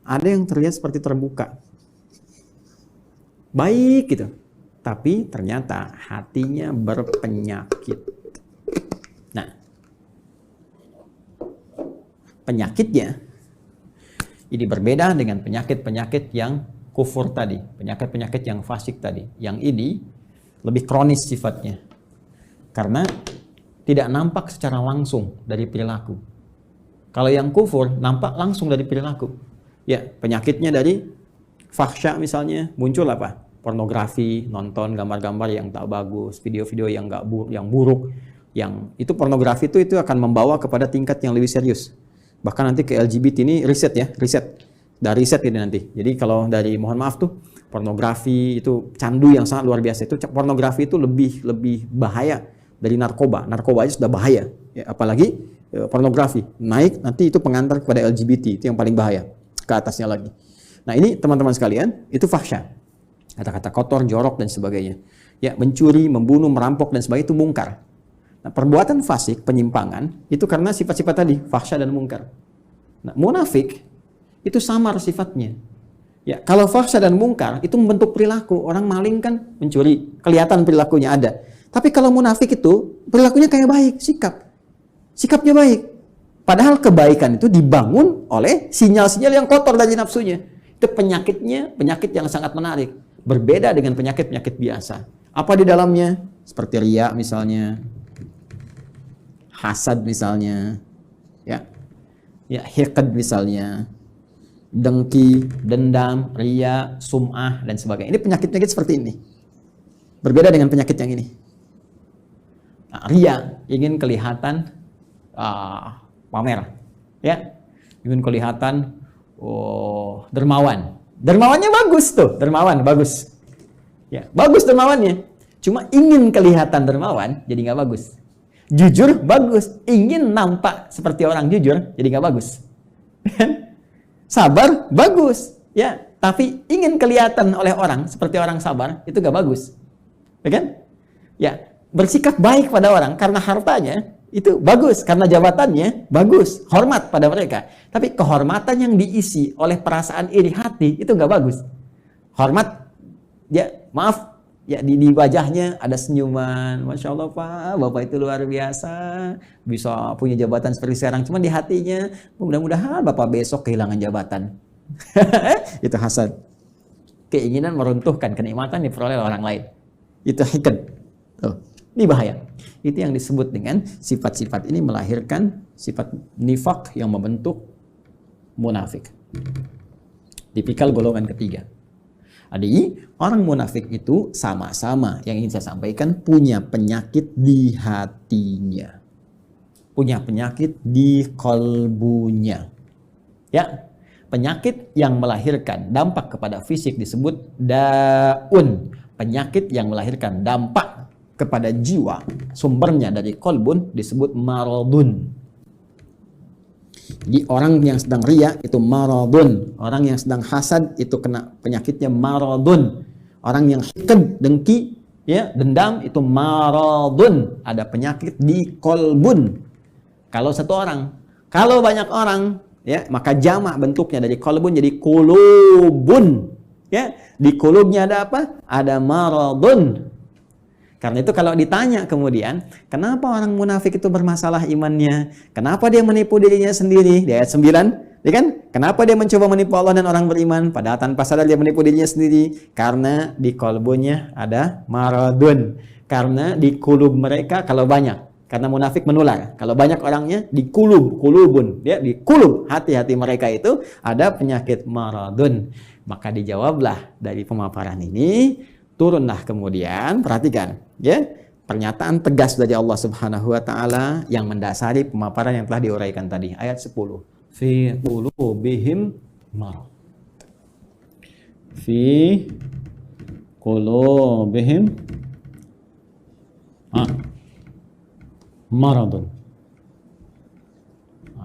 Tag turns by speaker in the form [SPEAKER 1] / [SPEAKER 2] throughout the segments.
[SPEAKER 1] ada yang terlihat seperti terbuka. Baik gitu. Tapi ternyata hatinya berpenyakit. Nah, penyakitnya ini berbeda dengan penyakit-penyakit yang kufur tadi, penyakit-penyakit yang fasik tadi. Yang ini lebih kronis sifatnya. Karena tidak nampak secara langsung dari perilaku. Kalau yang kufur nampak langsung dari perilaku. Ya, penyakitnya dari fahsya misalnya, muncul apa? Pornografi, nonton gambar-gambar yang tak bagus, video-video yang buruk, yang itu pornografi itu akan membawa kepada tingkat yang lebih serius. Bahkan nanti ke LGBT ini riset. Dari riset ini nanti. Jadi kalau dari mohon maaf tuh pornografi itu candu yang sangat luar biasa. Itu pornografi itu lebih bahaya dari narkoba. Narkoba aja sudah bahaya. Ya, apalagi pornografi. Naik nanti itu pengantar kepada LGBT, itu yang paling bahaya. Ke atasnya lagi. Nah, ini teman-teman sekalian, itu fahsya. Kata-kata kotor, jorok dan sebagainya. Ya, mencuri, membunuh, merampok dan sebagainya itu mungkar. Nah, perbuatan fasik, penyimpangan, itu karena sifat-sifat tadi, fahsya dan mungkar. Nah, munafik, itu samar sifatnya. Ya, kalau fahsya dan mungkar, itu membentuk perilaku. Orang maling kan mencuri, kelihatan perilakunya ada. Tapi kalau munafik itu, perilakunya kayak baik, sikapnya baik. Padahal kebaikan itu dibangun oleh sinyal-sinyal yang kotor dari nafsunya. Itu penyakitnya, penyakit yang sangat menarik. Berbeda dengan penyakit-penyakit biasa. Apa di dalamnya? Seperti riya misalnya, hasad misalnya, ya hiqd misalnya, dengki, dendam, riya, sum'ah dan sebagainya. Ini penyakit-penyakit seperti ini. Berbeda dengan penyakit yang ini. Nah, riya, ingin kelihatan pamer, ya, ingin kelihatan dermawan. Dermawannya bagus tuh, dermawan bagus, ya, bagus dermawannya. Cuma ingin kelihatan dermawan, jadi nggak bagus. Jujur bagus, ingin nampak seperti orang jujur, jadi nggak bagus. Sabar bagus, ya, tapi ingin kelihatan oleh orang seperti orang sabar, itu nggak bagus, ya kan? Ya, bersikap baik pada orang karena hartanya itu bagus, karena jabatannya bagus, hormat pada mereka. Tapi kehormatan yang diisi oleh perasaan iri hati itu nggak bagus. Hormat, ya maaf, ya di wajahnya ada senyuman, masya Allah Pak, Bapak itu luar biasa, bisa punya jabatan seperti sekarang. Cuma di hatinya, mudah-mudahan Bapak besok kehilangan jabatan. Itu hasad, keinginan meruntuhkan kenikmatan diperoleh oleh orang lain. Itu hiqd. Tuh, ini bahaya. Itu yang disebut dengan sifat-sifat ini melahirkan sifat nifak yang membentuk munafik. Tipikal golongan ketiga. Jadi orang munafik itu sama-sama yang ingin saya sampaikan punya penyakit di hatinya. Punya penyakit di kolbunya. Ya, penyakit yang melahirkan dampak kepada fisik disebut daun. Penyakit yang melahirkan dampak kepada jiwa, sumbernya dari kolbun disebut maradun. Jadi orang yang sedang riya itu maradun, orang yang sedang hasad itu kena penyakitnya maradun, orang yang hiqd, dengki, ya, dendam itu maradun, ada penyakit di kolbun. Kalau satu orang, kalau banyak orang, ya, maka jamak bentuknya dari kolbun jadi kulubun, ya, di kulubnya ada apa? Ada maradun. Karena itu kalau ditanya kemudian, kenapa orang munafik itu bermasalah imannya? Kenapa dia menipu dirinya sendiri? Di ayat 9, ya kan? Kenapa dia mencoba menipu Allah dan orang beriman? Padahal tanpa sadar dia menipu dirinya sendiri. Karena di kolbunya ada maradun. Karena di kulub mereka kalau banyak. Karena munafik menular. Kalau banyak orangnya di kulubun. Ya, di kulub hati-hati mereka itu ada penyakit maradun. Maka dijawablah dari pemaparan ini, turunlah kemudian, perhatikan, ya, pernyataan tegas dari Allah Subhanahu wa taala yang mendasari pemaparan yang telah diuraikan tadi, ayat 10. Fi qulubihim marad. Fi qulubihim maradun.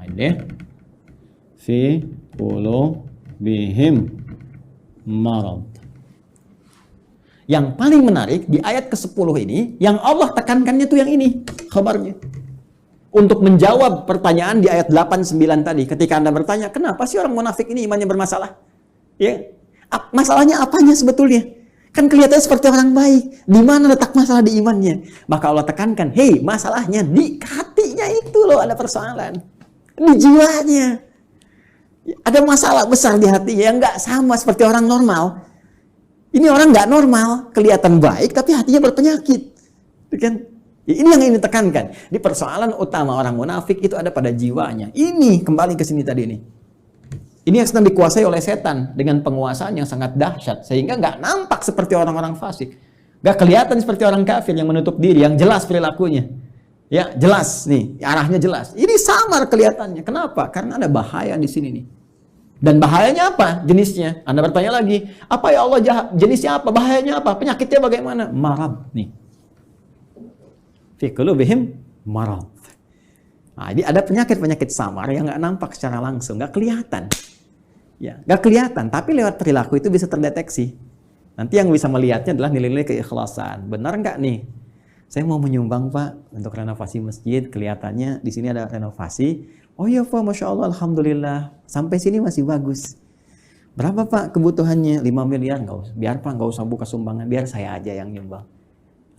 [SPEAKER 1] Ini fi qulubihim marad. Yang paling menarik di ayat ke-10 ini, yang Allah tekankannya tuh yang ini, khabarnya. untuk menjawab pertanyaan di ayat 8-9 tadi. Ketika Anda bertanya, kenapa sih orang munafik ini imannya bermasalah? Ya, masalahnya apanya sebetulnya? Kan kelihatannya seperti orang baik. Di mana letak masalah di imannya? Maka Allah tekankan, hei, masalahnya di hatinya itu loh ada persoalan. Di jiwanya. Ada masalah besar di hatinya yang nggak sama seperti orang normal. Ini orang nggak normal, kelihatan baik tapi hatinya berpenyakit. Kan? Ini yang ingin ditekankan. Di persoalan utama orang munafik itu ada pada jiwanya. Ini kembali ke sini tadi nih. Ini yang sedang dikuasai oleh setan dengan penguasaan yang sangat dahsyat sehingga nggak nampak seperti orang-orang fasik, nggak kelihatan seperti orang kafir yang menutup diri, yang jelas perilakunya, ya jelas nih arahnya jelas. Ini samar kelihatannya. Kenapa? Karena ada bahaya di sini nih. Dan bahayanya apa? Jenisnya. Anda bertanya lagi, apa ya Allah jahat? Jenisnya apa? Bahayanya apa? Penyakitnya bagaimana? Marad nih. Fi qulubihim marad. Nah, ini ada penyakit-penyakit samar yang nggak nampak secara langsung, nggak kelihatan. Ya, nggak kelihatan, tapi lewat perilaku itu bisa terdeteksi. Nanti yang bisa melihatnya adalah nilai-nilai keikhlasan. Benar nggak nih? Saya mau menyumbang Pak untuk renovasi masjid. Kelihatannya di sini ada renovasi. Oh iya Pak, Masya Allah, Alhamdulillah. Sampai sini masih bagus. Berapa Pak kebutuhannya? 5 miliar. Nggak usah. Biar Pak, nggak usah buka sumbangan. Biar saya aja yang nyumbang.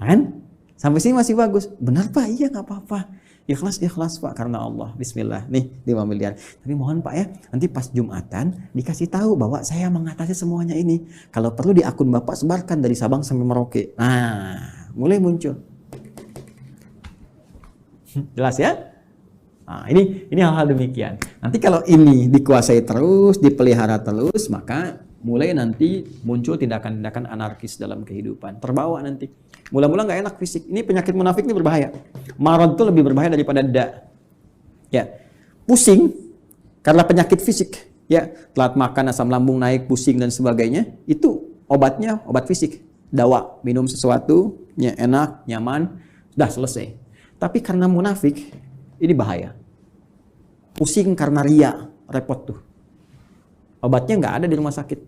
[SPEAKER 1] Kan? Sampai sini masih bagus. Benar Pak, iya nggak apa-apa. Ikhlas Pak, karena Allah. Bismillah. Nih 5 miliar. Tapi mohon Pak ya, nanti pas Jumatan dikasih tahu bahwa saya mengatasi semuanya ini. Kalau perlu di akun Bapak sebarkan dari Sabang sampai Merauke. Nah, mulai muncul. Jelas ya? Nah, ini hal-hal demikian. Nanti kalau ini dikuasai terus, dipelihara terus, maka mulai nanti muncul tindakan-tindakan anarkis dalam kehidupan. Terbawa nanti. Mula-mula nggak enak fisik. Ini penyakit munafik ini berbahaya. Marad itu lebih berbahaya daripada Ya, pusing karena penyakit fisik. Ya, telat makan, asam lambung naik, pusing dan sebagainya. Itu obatnya obat fisik. Dawa, minum sesuatu, enak, nyaman, sudah selesai. Tapi karena munafik, ini bahaya. Pusing karena ria, repot tuh. Obatnya nggak ada di rumah sakit.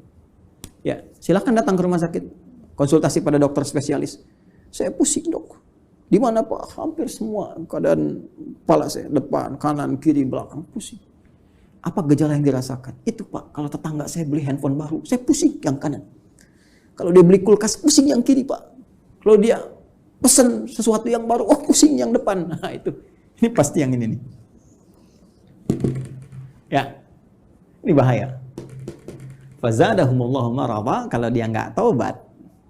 [SPEAKER 1] Ya, silakan datang ke rumah sakit, konsultasi pada dokter spesialis. Saya pusing dok. Di mana Pak? Hampir semua keadaan kepala saya, depan, kanan, kiri, belakang pusing. Apa gejala yang dirasakan? Itu Pak, kalau tetangga saya beli handphone baru, saya pusing yang kanan. Kalau dia beli kulkas, pusing yang kiri Pak. Kalau dia pesan sesuatu yang baru, oh pusing yang depan. Nah itu, ini pasti yang ini nih. Ya, ini bahaya. Fazadahumullahu marada, kalau dia nggak taubat,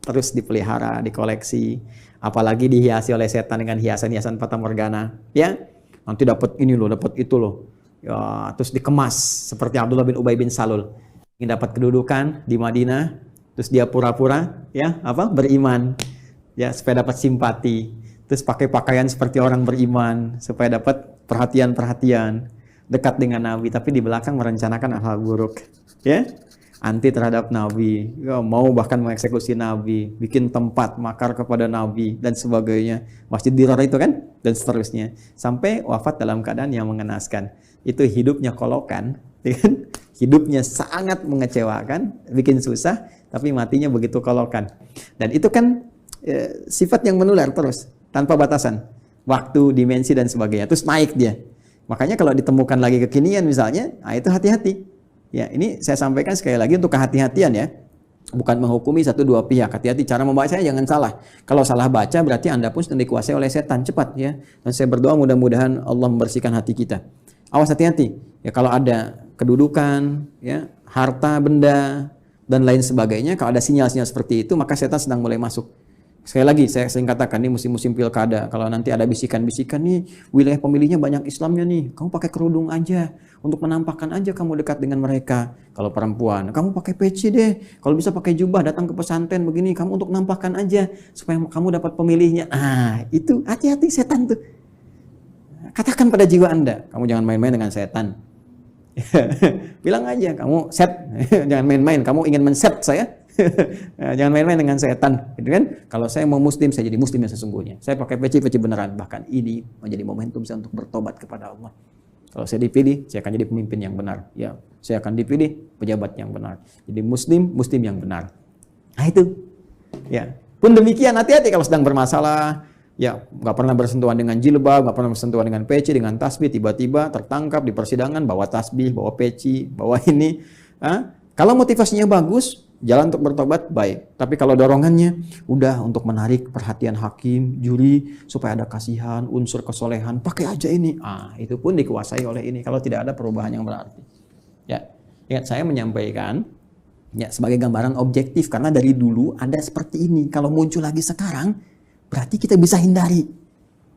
[SPEAKER 1] terus dipelihara, dikoleksi, apalagi dihiasi oleh setan dengan hiasan-hiasan fata morgana, ya, nanti dapat ini loh, dapat itu loh, ya, terus dikemas seperti Abdullah bin Ubay bin Salul, ingin dapat kedudukan di Madinah, terus dia pura-pura, ya, beriman, ya, supaya dapat simpati, terus pakai pakaian seperti orang beriman, supaya dapat perhatian-perhatian, dekat dengan Nabi, tapi di belakang merencanakan hal buruk, ya. Anti terhadap Nabi, ya, mau bahkan mengeksekusi Nabi, bikin tempat makar kepada Nabi dan sebagainya, Masjid Dirar itu kan, dan seterusnya, sampai wafat dalam keadaan yang mengenaskan. Itu hidupnya kolokan, kan? Hidupnya sangat mengecewakan, bikin susah, tapi matinya begitu kolokan. Dan itu kan sifat yang menular terus, tanpa batasan, waktu, dimensi dan sebagainya, terus naik dia. Makanya kalau ditemukan lagi kekinian misalnya, nah itu hati-hati. Ya, ini saya sampaikan sekali lagi untuk kehati-hatian ya. Bukan menghukumi satu dua pihak. Hati-hati cara membacanya jangan salah. Kalau salah baca berarti Anda pun sedang dikuasai oleh setan. Cepat ya. Dan saya berdoa mudah-mudahan Allah membersihkan hati kita. Awas hati-hati. Ya kalau ada kedudukan, ya, harta, benda dan lain sebagainya, kalau ada sinyal-sinyal seperti itu, maka setan sedang mulai masuk. Sekali lagi saya sering katakan, ini musim-musim pilkada, kalau nanti ada bisikan-bisikan nih, wilayah pemilihnya banyak Islamnya nih, kamu pakai kerudung aja, untuk menampakkan aja kamu dekat dengan mereka. Kalau perempuan, kamu pakai peci deh, kalau bisa pakai jubah, datang ke pesantren begini, kamu untuk menampakkan aja, supaya kamu dapat pemilihnya. Ah, itu hati-hati setan tuh. Katakan pada jiwa Anda, kamu jangan main-main dengan setan. Bilang aja, kamu set, jangan main-main, kamu ingin men-set saya. Jangan main-main dengan setan, gitu kan? Kalau saya mau muslim, saya jadi muslim yang sesungguhnya. Saya pakai peci beneran. Bahkan ini menjadi momentum saya untuk bertobat kepada Allah. Kalau saya dipilih, saya akan jadi pemimpin yang benar. Ya, saya akan dipilih pejabat yang benar. Jadi muslim yang benar. Nah itu. Ya. Pun demikian, hati-hati kalau sedang bermasalah, ya nggak pernah bersentuhan dengan jilbab, nggak pernah bersentuhan dengan peci, dengan tasbih, tiba-tiba tertangkap di persidangan bawa tasbih, bawa peci, bawa ini. Kalau motivasinya bagus, jalan untuk bertobat baik. Tapi kalau dorongannya udah untuk menarik perhatian hakim, juri, supaya ada kasihan, unsur kesolehan, pakai aja ini. Itu pun dikuasai oleh ini kalau tidak ada perubahan yang berarti. Ya, ingat saya menyampaikan ya sebagai gambaran objektif karena dari dulu ada seperti ini. Kalau muncul lagi sekarang, berarti kita bisa hindari.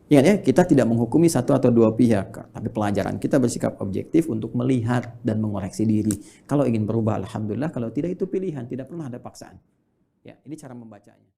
[SPEAKER 1] Ingat ya, kita tidak menghukumi satu atau dua pihak, tapi pelajaran kita bersikap objektif untuk melihat dan mengoreksi diri. Kalau ingin berubah, alhamdulillah. Kalau tidak, itu pilihan, tidak pernah ada paksaan. Ya, ini cara membacanya.